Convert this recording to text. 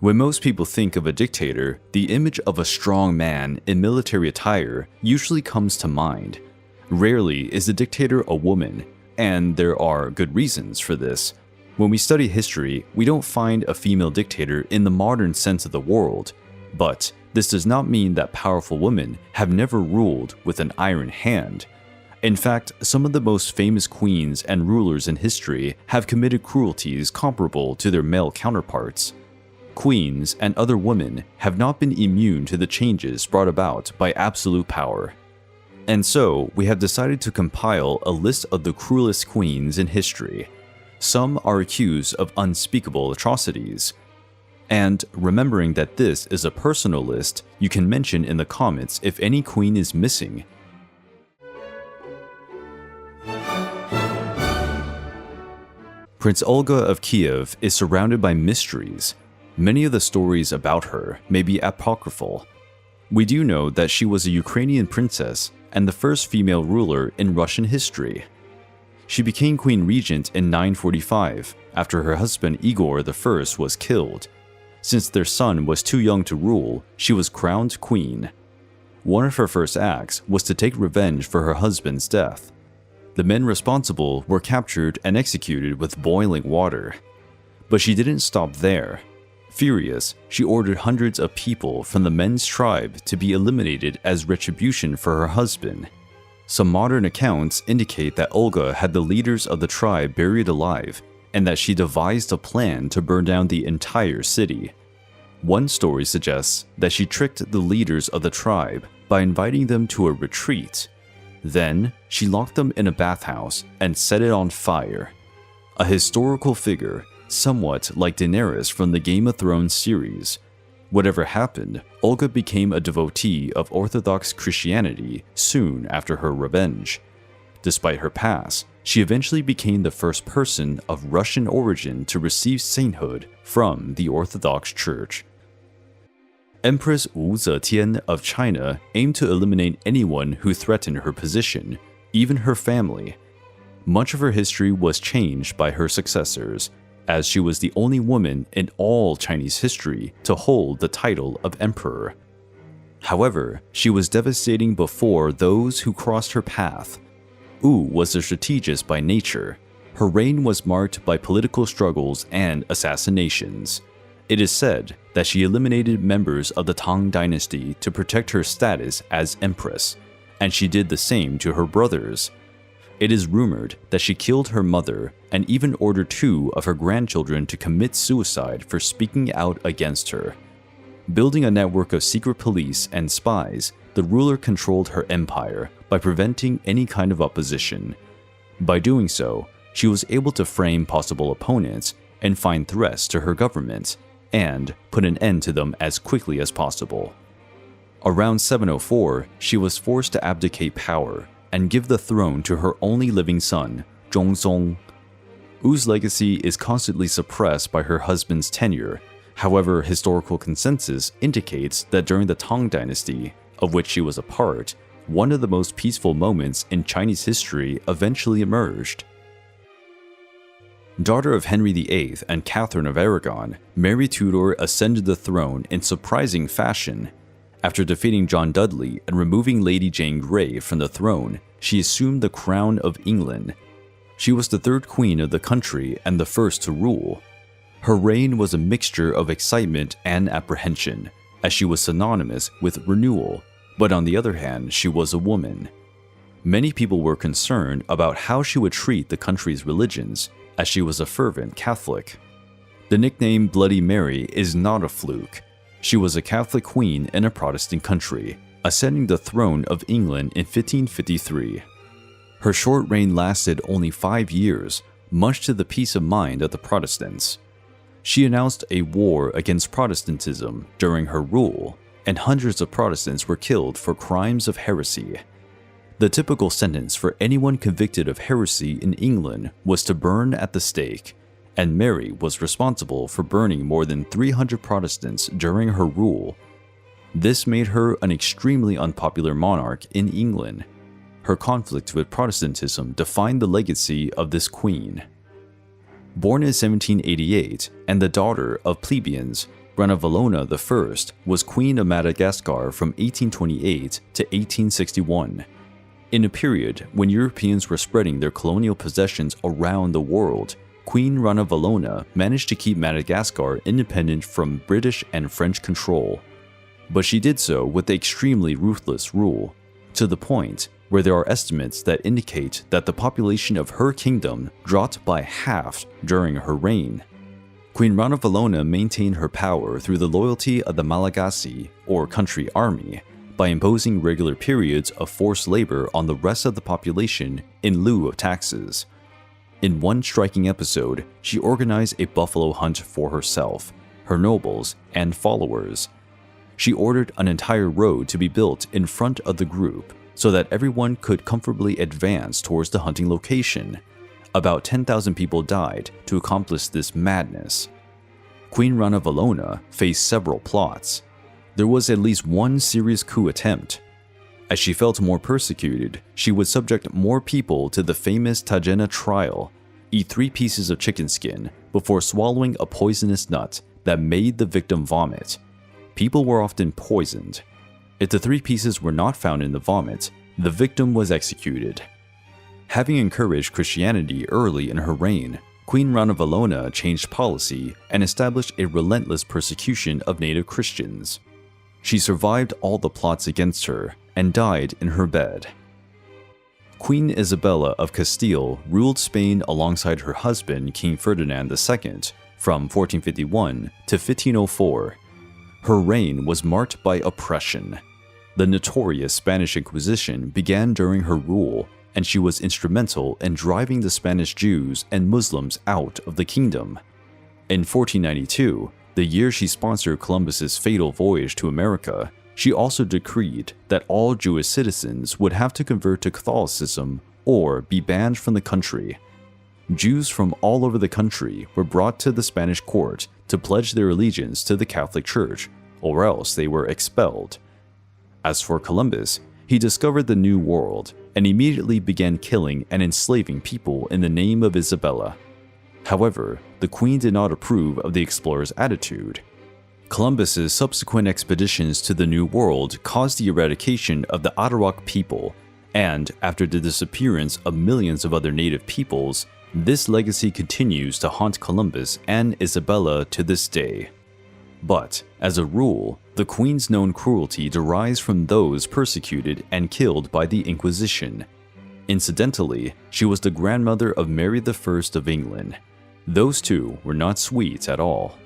When most people think of a dictator, the image of a strong man in military attire usually comes to mind. Rarely is the dictator a woman, and there are good reasons for this. When we study history, we don't find a female dictator in the modern sense of the word, but this does not mean that powerful women have never ruled with an iron hand. In fact, some of the most famous queens and rulers in history have committed cruelties comparable to their male counterparts. Queens and other women have not been immune to the changes brought about by absolute power. And so, we have decided to compile a list of the cruelest queens in history. Some are accused of unspeakable atrocities. And remembering that this is a personal list, you can mention in the comments if any queen is missing. Prince Olga of Kiev is surrounded by mysteries. Many of the stories about her may be apocryphal. We do know that she was a Ukrainian princess and the first female ruler in Russian history. She became queen regent in 945 after her husband Igor I was killed. Since their son was too young to rule, she was crowned queen. One of her first acts was to take revenge for her husband's death. The men responsible were captured and executed with boiling water. But she didn't stop there. Furious, she ordered hundreds of people from the men's tribe to be eliminated as retribution for her husband. Some modern accounts indicate that Olga had the leaders of the tribe buried alive and that she devised a plan to burn down the entire city. One story suggests that she tricked the leaders of the tribe by inviting them to a retreat. Then, she locked them in a bathhouse and set it on fire. A historical figure, somewhat like Daenerys from the Game of Thrones series. Whatever happened, Olga became a devotee of Orthodox Christianity soon after her revenge. Despite her past, she eventually became the first person of Russian origin to receive sainthood from the Orthodox Church. Empress Zetian of China aimed to eliminate anyone who threatened her position, even her family. Much of her history was changed by her successors, as she was the only woman in all Chinese history to hold the title of emperor. However, she was devastating before those who crossed her path. Wu was a strategist by nature. Her reign was marked by political struggles and assassinations. It is said that she eliminated members of the Tang dynasty to protect her status as empress, and she did the same to her brothers. It is rumored that she killed her mother and even ordered 2 of her grandchildren to commit suicide for speaking out against her. Building a network of secret police and spies, the ruler controlled her empire by preventing any kind of opposition. By doing so, she was able to frame possible opponents and find threats to her government, and put an end to them as quickly as possible. Around 704, she was forced to abdicate power and give the throne to her only living son, Zhongzong. Wu's legacy is constantly suppressed by her husband's tenure. However, historical consensus indicates that during the Tang dynasty, of which she was a part, one of the most peaceful moments in Chinese history eventually emerged. Daughter of Henry VIII and Catherine of Aragon, Mary Tudor ascended the throne in surprising fashion. After defeating John Dudley and removing Lady Jane Grey from the throne, she assumed the crown of England. She was the 3rd queen of the country and the first to rule. Her reign was a mixture of excitement and apprehension, as she was synonymous with renewal, but on the other hand, she was a woman. Many people were concerned about how she would treat the country's religions, as she was a fervent Catholic. The nickname Bloody Mary is not a fluke. She was a Catholic queen in a Protestant country, ascending the throne of England in 1553. Her short reign lasted only 5 years, much to the peace of mind of the Protestants. She announced a war against Protestantism during her rule, and hundreds of Protestants were killed for crimes of heresy. The typical sentence for anyone convicted of heresy in England was to burn at the stake, and Mary was responsible for burning more than 300 Protestants during her rule. This made her an extremely unpopular monarch in England. Her conflict with Protestantism defined the legacy of this queen. Born in 1788 and the daughter of plebeians, Ranavalona I was Queen of Madagascar from 1828 to 1861. In a period when Europeans were spreading their colonial possessions around the world, Queen Ranavalona managed to keep Madagascar independent from British and French control. But she did so with extremely ruthless rule, to the point where there are estimates that indicate that the population of her kingdom dropped by half during her reign. Queen Ranavalona maintained her power through the loyalty of the Malagasy, or country army, by imposing regular periods of forced labor on the rest of the population in lieu of taxes. In one striking episode, she organized a buffalo hunt for herself, her nobles, and followers. She ordered an entire road to be built in front of the group so that everyone could comfortably advance towards the hunting location. About 10,000 people died to accomplish this madness. Queen Ranavalona faced several plots. There was at least one serious coup attempt. As she felt more persecuted, she would subject more people to the famous Tajena trial, eat 3 pieces of chicken skin before swallowing a poisonous nut that made the victim vomit. People were often poisoned. If the 3 pieces were not found in the vomit, the victim was executed. Having encouraged Christianity early in her reign, Queen Ranavalona changed policy and established a relentless persecution of native Christians. She survived all the plots against her and died in her bed. Queen Isabella of Castile ruled Spain alongside her husband King Ferdinand II from 1451 to 1504. Her reign was marked by oppression. The notorious Spanish Inquisition began during her rule, and she was instrumental in driving the Spanish Jews and Muslims out of the kingdom. In 1492, the year she sponsored Columbus's fatal voyage to America, she also decreed that all Jewish citizens would have to convert to Catholicism or be banned from the country. Jews from all over the country were brought to the Spanish court to pledge their allegiance to the Catholic Church, or else they were expelled. As for Columbus, he discovered the New World and immediately began killing and enslaving people in the name of Isabella. However, the Queen did not approve of the explorer's attitude. Columbus's subsequent expeditions to the New World caused the eradication of the Arawak people, and after the disappearance of millions of other native peoples, this legacy continues to haunt Columbus and Isabella to this day. But, as a rule, the Queen's known cruelty derives from those persecuted and killed by the Inquisition. Incidentally, she was the grandmother of Mary I of England. Those two were not sweet at all.